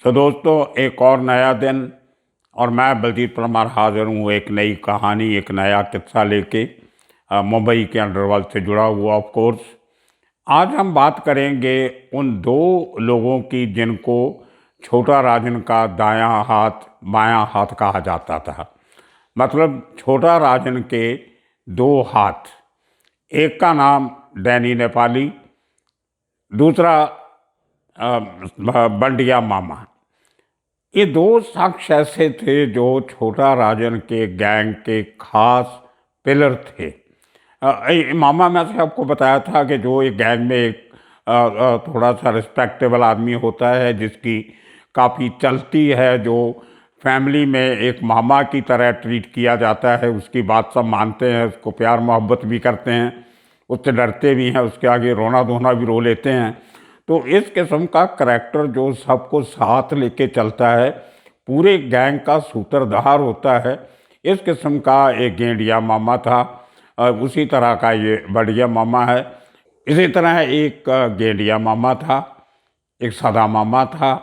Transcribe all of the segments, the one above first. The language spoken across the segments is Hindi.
तो दोस्तों, एक और नया दिन और मैं बलजीत परमार हाजिर हूँ एक नई कहानी, एक नया किस्सा लेके मुंबई के अंडरवर्ल्ड से जुड़ा हुआ। ऑफ कोर्स आज हम बात करेंगे उन दो लोगों की जिनको छोटा राजन का दायां हाथ बायां हाथ कहा जाता था। मतलब छोटा राजन के दो हाथ, एक का नाम डैनी नेपाली, दूसरा बंडिया मामा। ये दो शख्स ऐसे थे जो छोटा राजन के गैंग के खास पिलर थे। मामा मैं से आपको बताया था कि जो एक गैंग में एक थोड़ा सा रिस्पेक्टेबल आदमी होता है, जिसकी काफ़ी चलती है, जो फैमिली में एक मामा की तरह ट्रीट किया जाता है, उसकी बात सब मानते हैं, उसको प्यार मोहब्बत भी करते हैं, उससे डरते भी हैं, उसके आगे रोना धोना भी रो लेते हैं। तो इस किस्म का करैक्टर जो सबको साथ लेके चलता है, पूरे गैंग का सूत्रधार होता है, इस किस्म का एक गेंडिया मामा था। उसी तरह का ये बढ़िया मामा है। इसी तरह एक गेंडिया मामा था, एक सदा मामा था,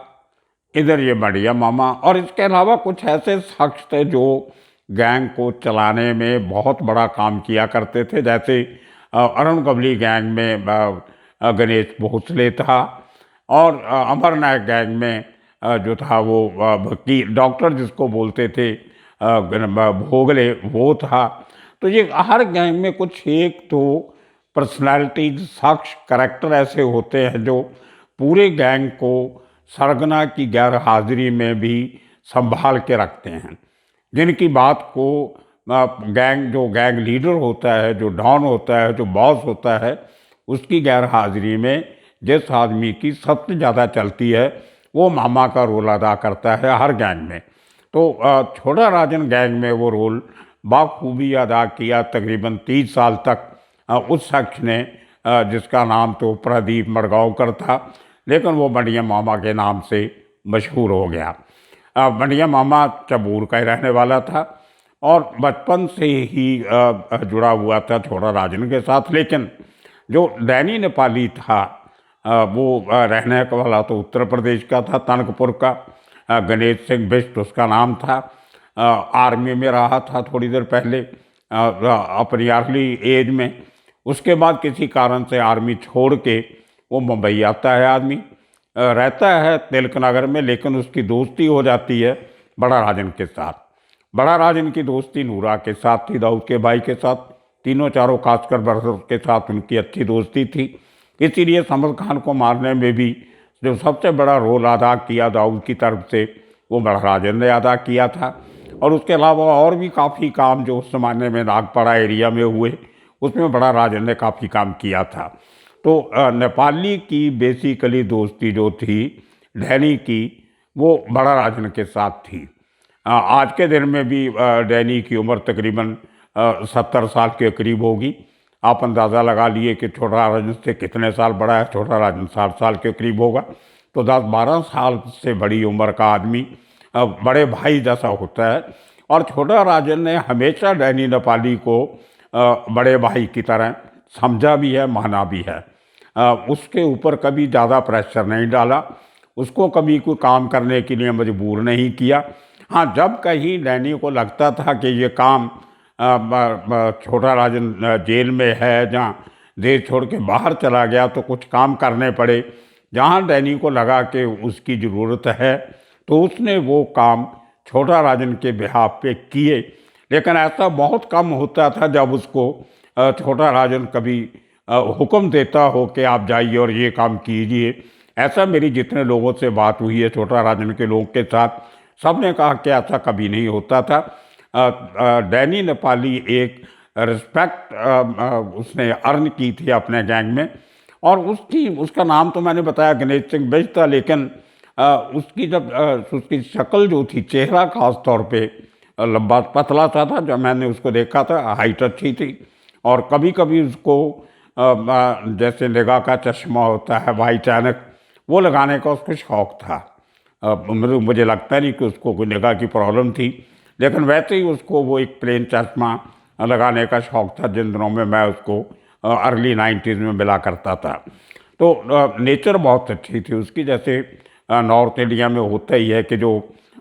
इधर ये बढ़िया मामा, और इसके अलावा कुछ ऐसे शख्स थे जो गैंग को चलाने में बहुत बड़ा काम किया करते थे। जैसे अरुण गवली गैंग में गणेश भोसले था, और अमरनाथ गैंग में जो था वो की डॉक्टर जिसको बोलते थे भोगले, वो था। तो ये हर गैंग में कुछ एक तो पर्सनालिटीज, शख्स, करैक्टर ऐसे होते हैं जो पूरे गैंग को सरगना की गैर हाजिरी में भी संभाल के रखते हैं, जिनकी बात को जो गैंग लीडर होता है, जो डॉन होता है, जो बॉस होता है, उसकी गैर हाजिरी में जिस आदमी की सबसे ज़्यादा चलती है, वो मामा का रोल अदा करता है हर गैंग में। तो छोटा राजन गैंग में वो रोल बाखूबी अदा किया तकरीबन 30 साल तक उस शख्स ने, जिसका नाम तो प्रदीप मडगांवकर था, लेकिन वो बढ़िया मामा के नाम से मशहूर हो गया। बढ़िया मामा चबूर का ही रहने वाला था और बचपन से ही जुड़ा हुआ था छोटा राजन के साथ। लेकिन जो डैनी नेपाली था, वो रहने वाला तो उत्तर प्रदेश का था, तनकपुर का। गणेश सिंह बिष्ट उसका नाम था। आर्मी में रहा था थोड़ी देर पहले, अपनी अर्ली एज में। उसके बाद किसी कारण से आर्मी छोड़ के वो मुंबई आता है आदमी, रहता है तिलक नगर में, लेकिन उसकी दोस्ती हो जाती है बड़ा राजन के साथ। बड़ा राजन की दोस्ती नूरा के साथ थी, दाऊद के भाई के साथ, तीनों चारों खासकर बरसर के साथ उनकी अच्छी दोस्ती थी। इसीलिए समर खान को मारने में भी जो सबसे बड़ा रोल अदा किया दाऊद की तरफ से, वो बड़ा राजन ने अदा किया था। और उसके अलावा और भी काफ़ी काम जो उस ज़माने में नागपाड़ा एरिया में हुए, उसमें बड़ा राजन ने काफ़ी काम किया था। तो नेपाली की बेसिकली दोस्ती जो थी डैनी की, वो बड़ा राजन के साथ थी। आज के दिन में भी डैनी की उम्र तकरीबन 70 साल के करीब होगी। आप अंदाज़ा लगा लिए कि छोटा राजन से कितने साल बड़ा है। छोटा राजन 60 साल के करीब होगा। तो 10-12 साल से बड़ी उम्र का आदमी बड़े भाई जैसा होता है। और छोटा राजन ने हमेशा डैनी नेपाली को बड़े भाई की तरह समझा भी है, माना भी है। उसके ऊपर कभी ज़्यादा प्रेशर नहीं डाला, उसको कभी कोई काम करने के लिए मजबूर नहीं किया। हाँ, जब कहीं डैनी को लगता था कि ये काम छोटा राजन जेल में है, जहाँ देश छोड़ के बाहर चला गया, तो कुछ काम करने पड़े, जहाँ डैनी को लगा कि उसकी ज़रूरत है, तो उसने वो काम छोटा राजन के बिहाफ पे किए। लेकिन ऐसा बहुत कम होता था जब उसको छोटा राजन कभी हुक्म देता हो कि आप जाइए और ये काम कीजिए। ऐसा मेरी जितने लोगों से बात हुई है छोटा राजन के लोगों के साथ, सब ने कहा कि ऐसा कभी नहीं होता था। डैनी नेपाली एक रिस्पेक्ट उसने अर्न की थी अपने गैंग में। और उसका नाम तो मैंने बताया गणेश सिंह बिष्ट था, लेकिन उसकी शक्ल जो थी, चेहरा खास तौर पे लंबा पतला सा था। जब मैंने उसको देखा था, हाइट अच्छी थी। और कभी कभी उसको जैसे निगाह का चश्मा होता है वाइट ऐनक, वो लगाने का उसको शौक़ था। मुझे लगता नहीं कि उसको कोई निगाह की प्रॉब्लम थी, लेकिन वैसे ही उसको वो एक प्लेन चश्मा लगाने का शौक़ था, जिन दिनों में मैं उसको अर्ली 90s में मिला करता था। तो नेचर बहुत अच्छी थी उसकी। जैसे नॉर्थ इंडिया में होता ही है कि जो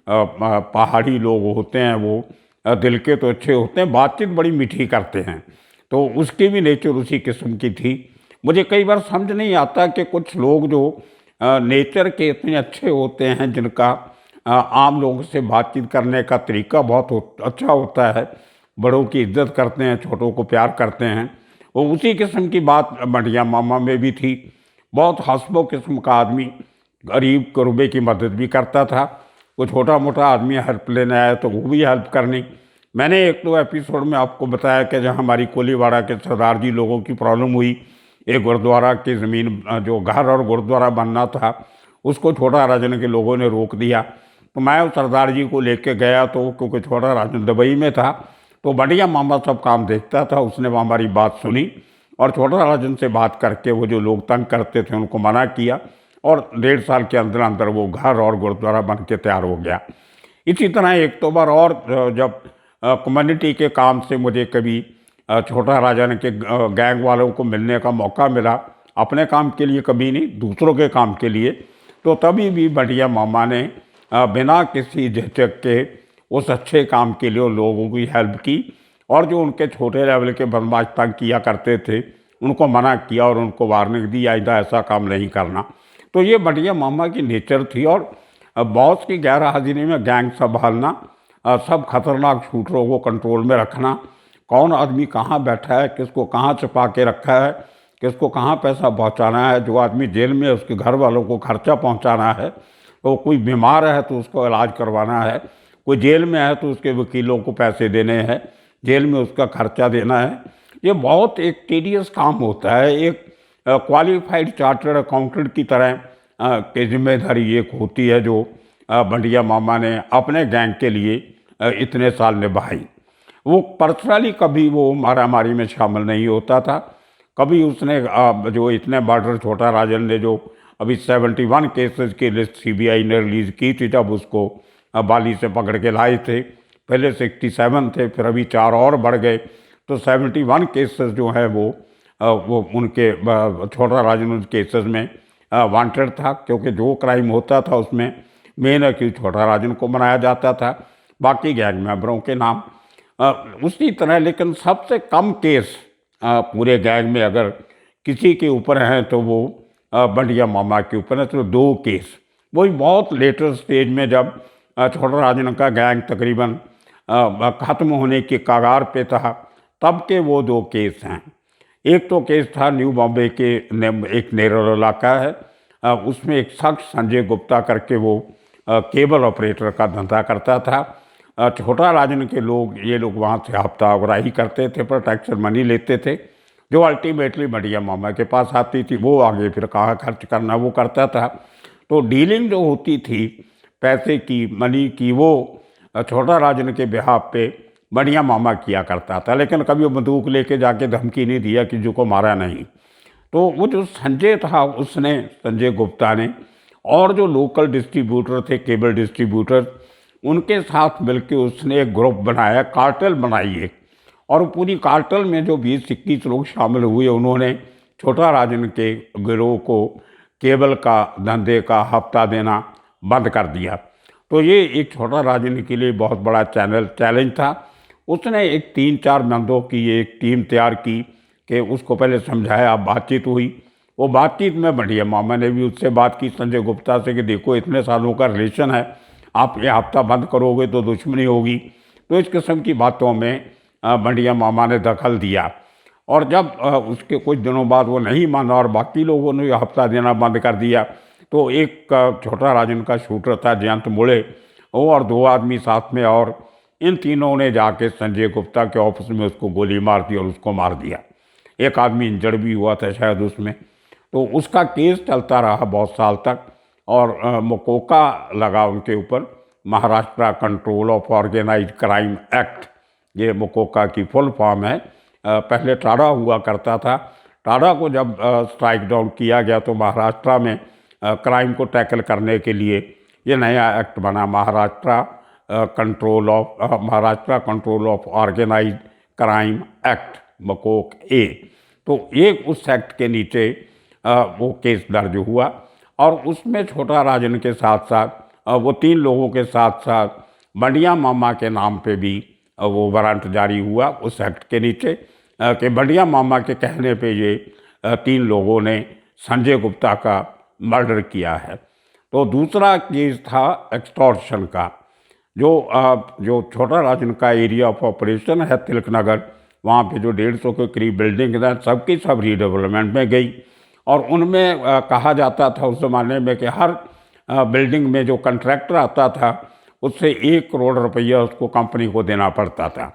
पहाड़ी लोग होते हैं वो दिल के तो अच्छे होते हैं, बातचीत बड़ी मीठी करते हैं। तो उसकी भी नेचर उसी किस्म की थी। मुझे कई बार समझ नहीं आता कि कुछ लोग जो नेचर के इतने अच्छे होते हैं, जिनका आम लोगों से बातचीत करने का तरीका बहुत अच्छा होता है, बड़ों की इज्जत करते हैं, छोटों को प्यार करते हैं, वो उसी किस्म की बात बढ़िया मामा में भी थी। बहुत हंसमुख किस्म का आदमी, गरीब गुरबे की मदद भी करता था। कोई छोटा मोटा आदमी हेल्प लेने आया तो वो भी हेल्प करनी। मैंने एक दो एपिसोड में आपको बताया कि जहाँ हमारी कोलीवाड़ा के सरदार जी लोगों की प्रॉब्लम हुई, एक गुरुद्वारा की ज़मीन जो घर और गुरुद्वारा बनना था उसको छोटा राजन के लोगों ने रोक दिया। तो मैं उस सरदार जी को लेके गया, तो क्योंकि छोटा राजन दुबई में था तो बढ़िया मामा सब काम देखता था, उसने हमारी बात सुनी और छोटा राजन से बात करके वो जो लोग तंग करते थे उनको मना किया, और 1.5 साल के अंदर अंदर वो घर और गुरुद्वारा बन के तैयार हो गया। इसी तरह एक तो बार और जब कम्युनिटी के काम से मुझे कभी छोटा राजन के गैंग वालों को मिलने का मौका मिला, अपने काम के लिए कभी नहीं, दूसरों के काम के लिए, तो तभी भी बढ़िया मामा ने बिना किसी झिझक के उस अच्छे काम के लिए उन लोगों की हेल्प की, और जो उनके छोटे लेवल के बदमाश तंग किया करते थे उनको मना किया और उनको वार्निंग दी, आइंदा ऐसा काम नहीं करना। तो ये बढ़िया मामा की नेचर थी। और बॉस की गैर हाजिरी में गैंग संभालना, सब खतरनाक शूटरों को कंट्रोल में रखना, कौन आदमी कहाँ बैठा है, किसको कहाँ छिपा के रखा है, किसको कहाँ पैसा पहुँचाना है, जो आदमी जेल में है उसके घर वालों को खर्चा पहुँचाना है, तो कोई बीमार है तो उसको इलाज करवाना है, कोई जेल में है तो उसके वकीलों को पैसे देने हैं, जेल में उसका खर्चा देना है। ये बहुत एक टीडियस काम होता है। एक क्वालिफाइड चार्टर्ड अकाउंटेंट की तरह की जिम्मेदारी एक होती है जो बढ़िया मामा ने अपने गैंग के लिए इतने साल निभाई। वो पर्सनली कभी वो मारामारी में शामिल नहीं होता था। कभी उसने जो इतने मर्डर छोटा राजन ने जो अभी 71 केसेस की लिस्ट सीबीआई ने रिलीज़ की थी, जब उसको बाली से पकड़ के लाए थे, पहले 67 थे, फिर अभी 4 और बढ़ गए, तो 71 केसेस जो है वो उनके छोटा राजन केसेस में वांटेड था, क्योंकि जो क्राइम होता था उसमें मेन एक्यूज छोटा राजन को बनाया जाता था, बाकी गैंग मेंबरों के नाम उसी तरह। लेकिन सबसे कम केस पूरे गैंग में अगर किसी के ऊपर हैं तो वो बढ़िया मामा के ऊपर है, तो 2 केस, वही बहुत लेटर स्टेज में जब छोटा राजन का गैंग तकरीबन ख़त्म होने के कगार पे था, तब के वो 2 केस हैं। एक तो केस था न्यू बॉम्बे के एक नेरल इलाका है, उसमें एक शख्स संजय गुप्ता करके वो केबल ऑपरेटर का धंधा करता था। छोटा राजन के लोग, ये लोग वहाँ से हफ्तावराही करते थे, प्रोटेक्शन मनी लेते थे, जो अल्टीमेटली बढ़िया मामा के पास आती थी, वो आगे फिर कहाँ खर्च करना वो करता था। तो डीलिंग जो होती थी पैसे की, मनी की, वो छोटा राजन के बिहाफ पे बढ़िया मामा किया करता था। लेकिन कभी वो बंदूक लेके जाके धमकी नहीं दिया कि जो को मारा नहीं। तो वो जो संजय था, उसने, संजय गुप्ता ने, और जो लोकल डिस्ट्रीब्यूटर थे, केबल डिस्ट्रीब्यूटर, उनके साथ मिलकर उसने एक ग्रुप बनाया, कार्टेल बनाई एक, और पूरी कार्टेल में जो 20-21 लोग शामिल हुए, उन्होंने छोटा राजन के गिरोह को केबल का धंधे का हफ्ता देना बंद कर दिया। तो ये एक छोटा राजन के लिए बहुत बड़ा चैलेंज था। उसने एक 3-4 बंदों की एक टीम तैयार की कि उसको पहले समझाया, बातचीत हुई। वो बातचीत में बढ़िया मामा ने भी उससे बात की संजय गुप्ता से कि देखो इतने सालों का रिलेशन है, आप ये हफ्ता बंद करोगे तो दुश्मनी होगी। तो इस किस्म की बातों में बढ़िया मामा ने दखल दिया, और जब उसके कुछ दिनों बाद वो नहीं माना और बाकी लोगों ने हफ्ता देना बंद कर दिया, तो एक छोटा राजन का शूटर था जयंत मुड़े, वो और 2 आदमी साथ में, और इन तीनों ने जाके संजय गुप्ता के ऑफिस में उसको गोली मार दी और उसको मार दिया। एक आदमी इंजर्ड भी हुआ था शायद उसमें। तो उसका केस चलता रहा बहुत साल तक, और मकोका लगा उनके ऊपर, Maharashtra control of organised crime act, ये मकोका की फुल फॉर्म है। पहले टाडा हुआ करता था। टाडा को जब स्ट्राइक डाउन किया गया तो महाराष्ट्र में क्राइम को टैकल करने के लिए ये नया एक्ट बना, Maharashtra control of organised crime Act, MCOCA. तो एक उस एक्ट के नीचे वो केस दर्ज हुआ, और उसमें छोटा राजन के साथ साथ वो 3 लोगों के साथ साथ बंडिया मामा के नाम पे भी वो वारंट जारी हुआ उस एक्ट के नीचे कि बंडिया मामा के कहने पे ये 3 लोगों ने संजय गुप्ता का मर्डर किया है। तो दूसरा केस था एक्सटॉर्शन का, जो छोटा राजन का एरिया ऑफ ऑपरेशन है तिलक नगर, वहाँ पे जो 150 के करीब बिल्डिंग हैं सबकी सब रीडेवलपमेंट में गई। और उनमें कहा जाता था उस ज़माने में कि हर बिल्डिंग में जो कंट्रैक्टर आता था उससे 1 करोड़ रुपया उसको कंपनी को देना पड़ता था।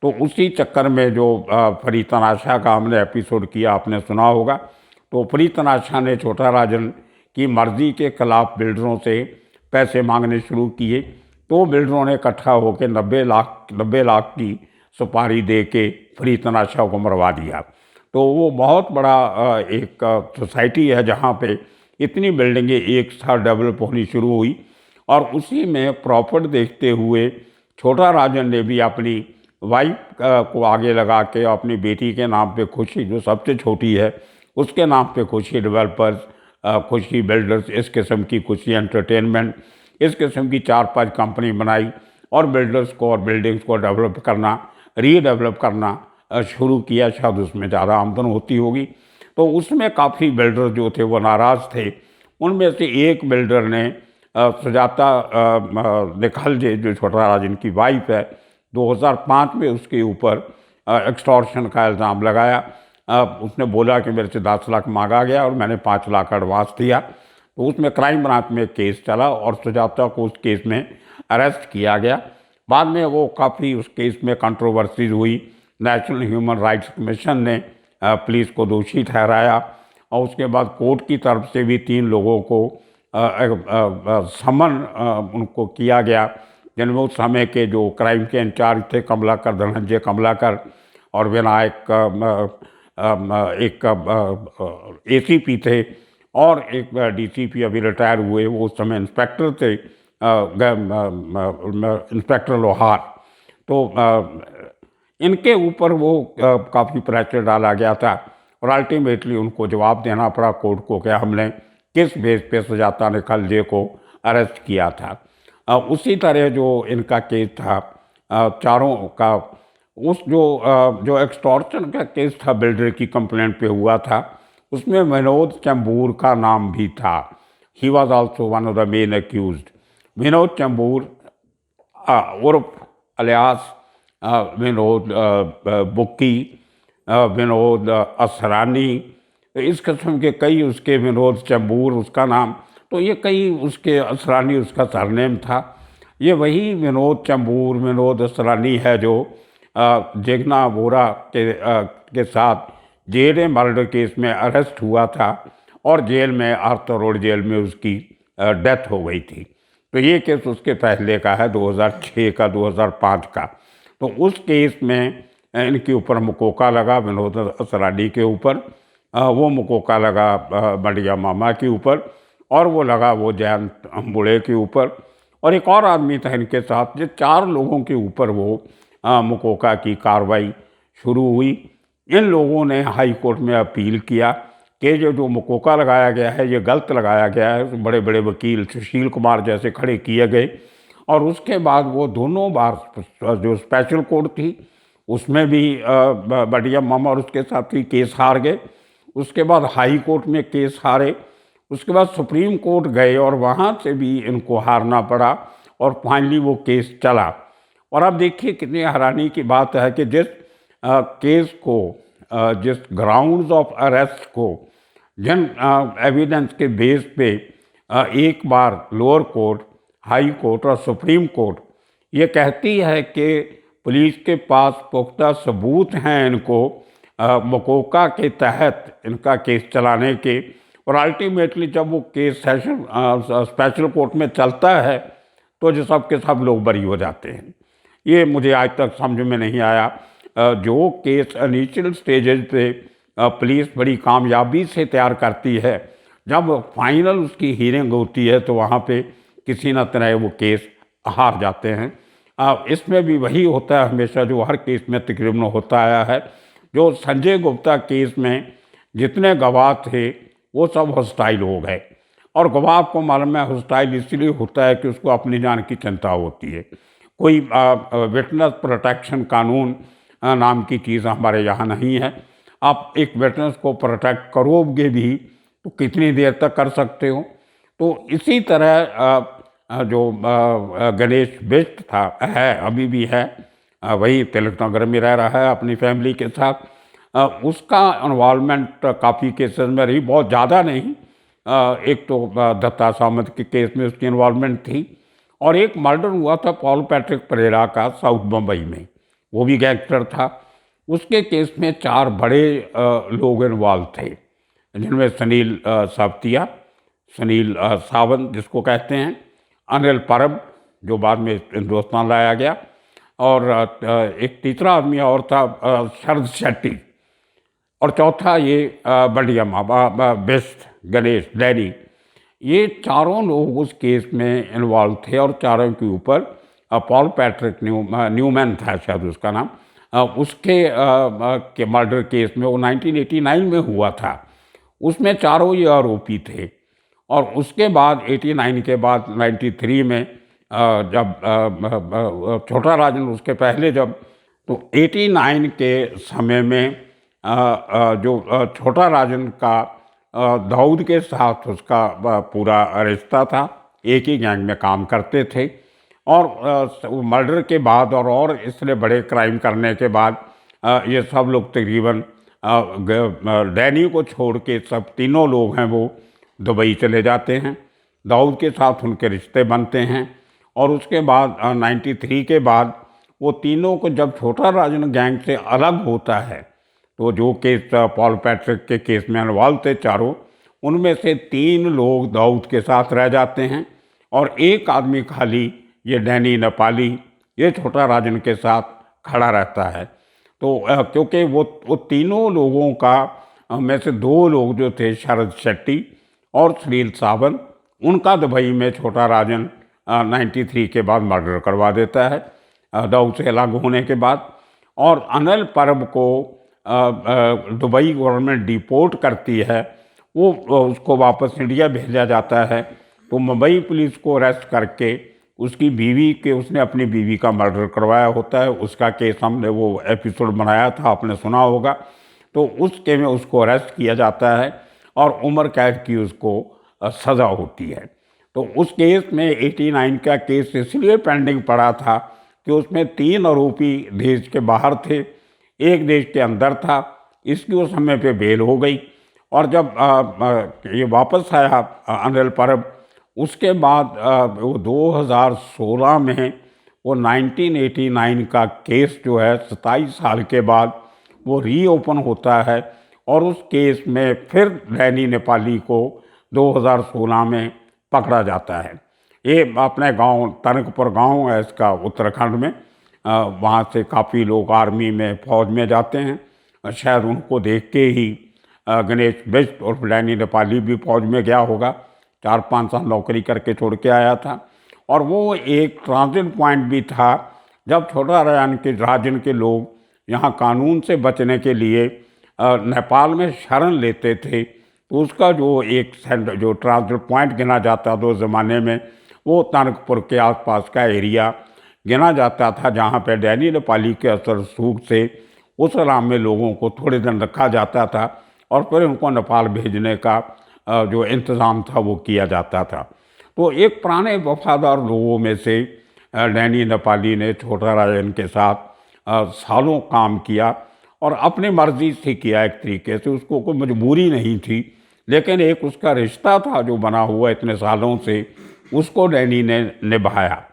तो उसी चक्कर में जो फरी तनाशा का हमने एपिसोड किया, आपने सुना होगा। तो फरी तनाशा ने छोटा राजन की मर्जी के खिलाफ बिल्डरों से पैसे मांगने शुरू किए। तो बिल्डरों ने इकट्ठा होकर 90 लाख की सुपारी दे के फरी तनाशा को मरवा दिया। तो वो बहुत बड़ा एक सोसाइटी है जहाँ पे इतनी बिल्डिंगें एक साथ डेवलप होनी शुरू हुई। और उसी में प्रॉफिट देखते हुए छोटा राजन ने भी अपनी वाइफ को आगे लगा के अपनी बेटी के नाम पे खुशी, जो सबसे छोटी है, उसके नाम पे खुशी डेवलपर्स, खुशी बिल्डर्स, इस किस्म की खुशी एंटरटेनमेंट, इस किस्म की 4-5 कंपनी बनाई और बिल्डर्स को और बिल्डिंग्स को डेवलप करना, रीडेवलप करना शुरू किया। शायद उसमें ज़्यादा आमदन होती होगी। तो उसमें काफ़ी बिल्डर जो थे वो नाराज़ थे। उनमें से एक बिल्डर ने सुजाता निखालजे, जो छोटा राजन की वाइफ है, 2005 में उसके ऊपर एक्सटॉर्शन का इल्ज़ाम लगाया। उसने बोला कि मेरे से 10 लाख मांगा गया और मैंने 5 लाख एडवांस दिया। तो उसमें क्राइम ब्रांच में केस चला और सुजाता को उस केस में अरेस्ट किया गया। बाद में वो काफ़ी उस केस में कंट्रोवर्सीज हुई। नेशनल ह्यूमन राइट्स कमीशन ने पुलिस को दोषी ठहराया और उसके बाद कोर्ट की तरफ से भी 3 लोगों को समन उनको किया गया, जिनमें उस समय के जो क्राइम के इंचार्ज थे कमलाकर, धनंजय कमलाकर, और विनायक एक ACP थे और एक DCP अभी रिटायर हुए, वो उस समय इंस्पेक्टर थे, इंस्पेक्टर लोहार। तो इनके ऊपर वो काफ़ी प्रेशर डाला गया था और अल्टीमेटली उनको जवाब देना पड़ा कोर्ट को कि हमने किस बेस पे सुजाता निखालजे को अरेस्ट किया था। उसी तरह जो इनका केस था चारों का, उस जो एक्सटॉर्शन का केस था बिल्डर की कंप्लेंट पे हुआ था, उसमें विनोद चंबूर का नाम भी था। He was also one of the main accused. Vinod Chembur उर्फ अलियास विनोद बुक्की, विनोद असरानी, इस किस्म के कई उसके, विनोद चंबूर उसका नाम, तो ये कई उसके, असरानी उसका सरनेम था। ये वही विनोद चंबूर, विनोद असरानी है जो जिग्ना बोरा के साथ JNA मर्डर केस में अरेस्ट हुआ था और जेल में, आर्थर रोड जेल में उसकी डेथ हो गई थी। तो ये केस उसके पहले का है, 2006 का, 2005 का। तो उस केस में इनके ऊपर मुकोका लगा, विनोद असरानी के ऊपर, वो मुकोका लगा बंडिया मामा के ऊपर, और वो लगा वो जैन बुढ़े के ऊपर, और एक और आदमी था इनके साथ। ये 4 लोगों के ऊपर वो मुकोका की कार्रवाई शुरू हुई। इन लोगों ने हाई कोर्ट में अपील किया कि जो मुकोका लगाया गया है ये गलत लगाया गया है। बड़े बड़े वकील सुशील कुमार जैसे खड़े किए गए और उसके बाद वो दोनों बार जो स्पेशल कोर्ट थी उसमें भी बंडिया मामा और उसके साथी केस हार गए। उसके बाद हाई कोर्ट में केस हारे, उसके बाद सुप्रीम कोर्ट गए और वहाँ से भी इनको हारना पड़ा और फाइनली वो केस चला। और अब देखिए कितनी हैरानी की बात है कि जिस केस को, जिस ग्राउंड्स ऑफ अरेस्ट को, जिन एविडेंस के बेस पे एक बार लोअर कोर्ट, हाई कोर्ट और सुप्रीम कोर्ट ये कहती है कि पुलिस के पास पुख्ता सबूत हैं इनको मुकोका के तहत इनका केस चलाने के, और अल्टीमेटली जब वो केस सेशन स्पेशल कोर्ट में चलता है तो जो सब के सब लोग बरी हो जाते हैं। ये मुझे आज तक समझ में नहीं आया। जो केस इनिशियल स्टेजेस पे पुलिस बड़ी कामयाबी से तैयार करती है, जब फाइनल उसकी हीयरिंग होती है तो वहाँ पे किसी न तरह वो केस हार जाते हैं। इसमें भी वही होता है हमेशा जो हर केस में तकरीबन होता आया है। जो संजय गुप्ता केस में जितने गवाह थे वो सब हॉस्टाइल हो गए और गवाह को मालूम है हॉस्टाइल इसलिए होता है कि उसको अपनी जान की चिंता होती है। कोई विटनेस प्रोटेक्शन कानून नाम की चीज़ हमारे यहाँ नहीं है। आप एक विटनेस को प्रोटेक्ट करोगे भी तो कितनी देर तक कर सकते हो। तो इसी तरह जो गणेश बिष्ट था है अभी भी है, वही तिलक नगर में रह रहा है अपनी फैमिली के साथ। उसका इन्वॉल्वमेंट काफ़ी केसेस में रही, बहुत ज़्यादा नहीं। एक तो दत्ता सामंत के केस में उसकी इन्वॉल्वमेंट थी, और एक मर्डर हुआ था पॉल पैट्रिक परेरा का साउथ बम्बई में, वो भी गैंगस्टर था। उसके केस में 4 बड़े लोग इन्वॉल्व थे, जिनमें सुनील सावतिया, सुनील सावंत जिसको कहते हैं, अनिल परब जो बाद में हिंदुस्तान लाया गया, और एक तीसरा आदमी और था शरद शेट्टी, और चौथा ये बंडिया बेस्ट गणेश डैनी। ये चारों लोग उस केस में इन्वॉल्व थे, और चारों के ऊपर पॉल पैट्रिक न्यूमैन था शायद उसका नाम, उसके के मर्डर केस में वो 1989 में हुआ था। उसमें चारों ये आरोपी थे। और उसके बाद 89 के बाद 93 में जब छोटा राजन, उसके पहले जब, तो 89 के समय में जो छोटा राजन का दाऊद के साथ उसका पूरा रिश्ता था, एक ही गैंग में काम करते थे। और मर्डर के बाद और इसलिए बड़े क्राइम करने के बाद ये सब लोग तकरीबन डैनी को छोड़ के सब तीनों लोग हैं वो दुबई चले जाते हैं। दाऊद के साथ उनके रिश्ते बनते हैं, और उसके बाद 93 के बाद वो तीनों को, जब छोटा राजन गैंग से अलग होता है, तो जो केस पॉल पैट्रिक के केस में इन्वॉल्व थे चारों, उनमें से 3 लोग दाऊद के साथ रह जाते हैं, और एक आदमी खाली ये डैनी नेपाली, ये छोटा राजन के साथ खड़ा रहता है। तो क्योंकि वो तीनों लोगों का में से 2 लोग जो थे, शरद शेट्टी और सुनील सावंत, उनका दुबई में छोटा राजन 93 के बाद मर्डर करवा देता है दाऊद से अलग होने के बाद। और अनिल परब को दुबई गवर्नमेंट डिपोर्ट करती है, वो उसको वापस इंडिया भेजा जाता है। तो मुंबई पुलिस को अरेस्ट करके उसकी बीवी के, उसने अपनी बीवी का मर्डर करवाया होता है, उसका केस हमने वो एपिसोड बनाया था, आपने सुना होगा। तो उस केस में उसको अरेस्ट किया जाता है, और उम्र कैद की उसको सज़ा होती है। तो उस केस में 89 का केस इसलिए पेंडिंग पड़ा था कि उसमें 3 आरोपी देश के बाहर थे, एक देश के अंदर था। इसकी उस समय पे बेल हो गई, और जब ये वापस आया अनिल परब, उसके बाद वो 2016 में वो 1989 का केस जो है 27 साल के बाद वो रीओपन होता है, और उस केस में फिर डैनी नेपाली को 2016 में पकड़ा जाता है। ये अपने गांव तनकपुर गांव है इसका, उत्तराखंड में। वहाँ से काफ़ी लोग आर्मी में, फौज में जाते हैं। शायद उनको देख के ही गणेश बिष्ट और डैनी नेपाली भी फौज में गया होगा, 4-5 साल नौकरी करके छोड़ के आया था। और वो एक ट्रांजिट पॉइंट भी था, जब छोटा राजन के लोग यहाँ कानून से बचने के लिए नेपाल में शरण लेते थे। तो उसका जो एक जो ट्रांजिट पॉइंट गिना जाता था उस ज़माने में, वो तनकपुर के आसपास का एरिया गिना जाता था, जहाँ पे डैनी नेपाली के असर सूख से उस इलाके में लोगों को थोड़े दिन रखा जाता था, और फिर उनको नेपाल भेजने का जो इंतज़ाम था वो किया जाता था। तो एक पुराने वफादार लोगों में से डैनी नेपाली ने छोटा राजन के साथ सालों काम किया, और अपनी मर्जी से किया एक तरीके से, उसको कोई मजबूरी नहीं थी, लेकिन एक उसका रिश्ता था जो बना हुआ इतने सालों से, उसको डैनी ने निभाया।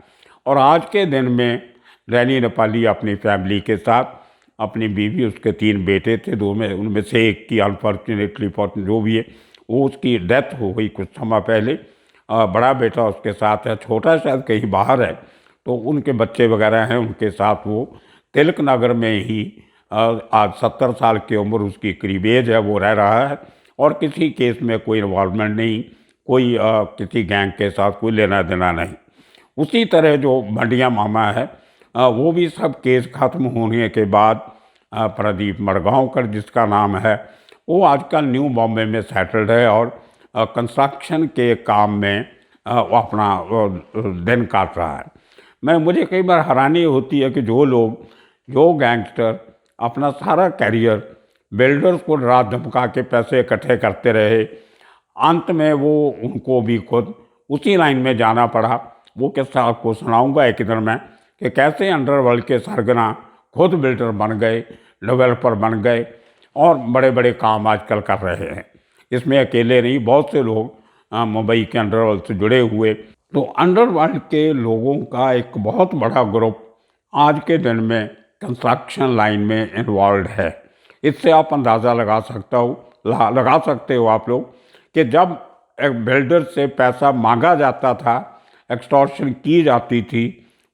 और आज के दिन में डैनी नेपाली अपनी फैमिली के साथ, अपनी बीवी, उसके 3 बेटे थे, 2 में उनमें से एक की अनफॉर्चुनेटली जो भी है वो उसकी डेथ हो गई कुछ समय पहले। बड़ा बेटा उसके साथ है, छोटा शायद कहीं बाहर है, तो उनके बच्चे वगैरह हैं उनके साथ। वो तिलक नगर में ही आज 70 साल की उम्र उसकी करीब एज है, वो रह रहा है, और किसी केस में कोई इन्वॉल्वमेंट नहीं, कोई किसी गैंग के साथ कोई लेना देना नहीं। उसी तरह जो भंडिया मामा है, वो भी सब केस ख़त्म होने के बाद प्रदीप मडगांवकर जिसका नाम है, वो आजकल न्यू बॉम्बे में सेटल्ड है, और कंस्ट्रक्शन के काम में वो अपना दिन काट रहा है। मुझे कई बार हैरानी होती है कि जो गैंगस्टर अपना सारा कैरियर बिल्डर्स को डरा धमका के पैसे इकट्ठे करते रहे, अंत में वो उनको भी खुद उसी लाइन में जाना पड़ा। वो किस्सा आपको सुनाऊंगा एक दिन मैं कि कैसे अंडरवर्ल्ड के सरगना खुद बिल्डर बन गए, डेवलपर बन गए और बड़े बड़े काम आजकल कर रहे हैं। इसमें अकेले नहीं, बहुत से लोग मुंबई के अंडरवर्ल्ड से जुड़े हुए। तो अंडरवर्ल्ड के लोगों का एक बहुत बड़ा ग्रुप आज के दिन में कंस्ट्रक्शन लाइन में इन्वॉल्व है। इससे आप अंदाज़ा लगा सकते हो आप लोग कि जब एक बिल्डर से पैसा मांगा जाता था, एक्सटॉर्शन की जाती थी,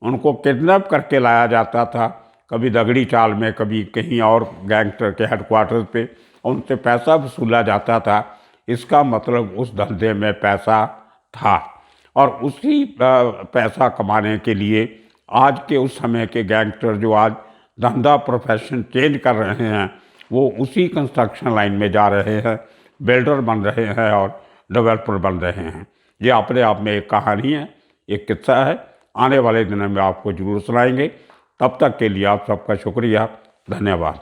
उनको किडनैप करके लाया जाता था, कभी दगड़ी चाल में, कभी कहीं और गैंगस्टर के हेडक्वार्टर पे उनसे पैसा वसूला जाता था। इसका मतलब उस धंधे में पैसा था और उसी पैसा कमाने के लिए आज के उस समय के गैंगस्टर जो आज धंधा प्रोफेशन चेंज कर रहे हैं, वो उसी कंस्ट्रक्शन लाइन में जा रहे हैं, बिल्डर बन रहे हैं और डेवलपर बन रहे हैं। ये अपने आप में एक कहानी है, एक किस्सा है। आने वाले दिनों में आपको जरूर सुनाएंगे। तब तक के लिए आप सबका शुक्रिया, धन्यवाद।